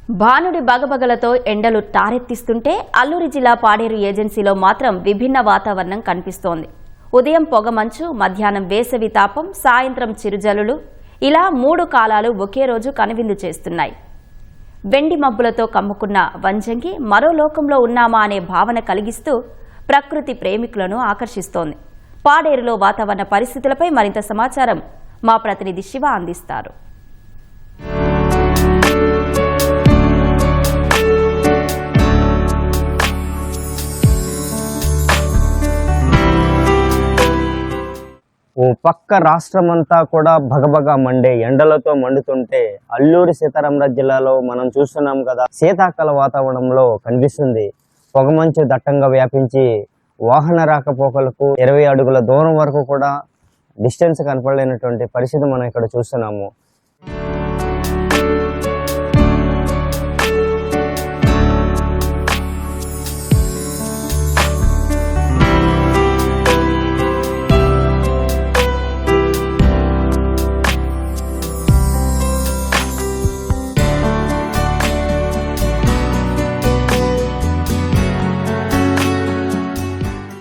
భానుడి బగబగలతో ఎండలు తారెత్తిస్తుంటే అల్లూరి జిల్లా పాడేరు ఏజెన్సీలో మాత్రం విభిన్న వాతావరణం కనిపిస్తోంది. ఉదయం పొగమంచు, మధ్యాహ్నం వేసవి తాపం, సాయంత్రం చిరుజల్లులు, ఇలా 3 కాలాలు ఒకే రోజు కనువిందు చేస్తున్నాయి. వెండి మబ్బులతో కమ్ముకున్న వంజంగి మరో లోకంలో ఉన్నామా అనే భావన కలిగిస్తూ ప్రకృతి ప్రేమికులను ఆకర్షిస్తోంది. పాడేరులో వాతావరణ పరిస్థితులపై మరింత సమాచారం మా ప్రతినిధి శివ అందిస్తారు. ఓ పక్క రాష్ట్రమంతా కూడా భగభగ మండే ఎండలతో మండుతుంటే అల్లూరి సీతారామరాజు జిల్లాలో మనం చూస్తున్నాం కదా, శీతాకాల వాతావరణంలో కనిపిస్తుంది. పొగమంచు దట్టంగా వ్యాపించి వాహన రాకపోకలకు 20 అడుగుల దూరం వరకు కూడా డిస్టెన్స్ కనపడలేనటువంటి పరిస్థితి మనం ఇక్కడ చూస్తున్నాము.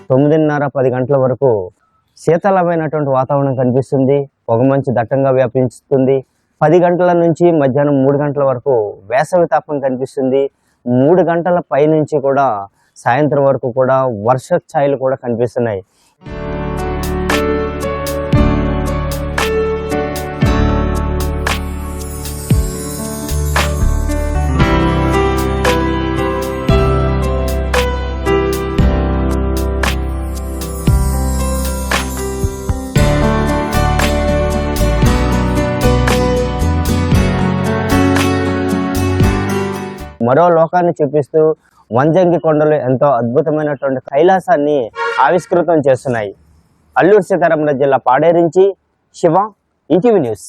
తొమ్మిదిన్నర 10 గంటల వరకు శీతలమైనటువంటి వాతావరణం కనిపిస్తుంది. పొగమంచు దట్టంగా వ్యాపిస్తుంది. 10 గంటల నుంచి మధ్యాహ్నం 3 గంటల వరకు వేసవి తాపం కనిపిస్తుంది. 3 గంటల పై నుంచి కూడా సాయంత్రం వరకు కూడా వర్ష ఛాయలు కూడా కనిపిస్తున్నాయి. మరో లోకాన్ని చూపిస్తూ వంజంగి కొండలు ఎంతో అద్భుతమైనటువంటి కైలాసాన్ని ఆవిష్కృతం చేస్తున్నాయి. అల్లూరి సీతారామరాజు జిల్లా పాడేరు నుంచి శివ, ఈటీవీ న్యూస్.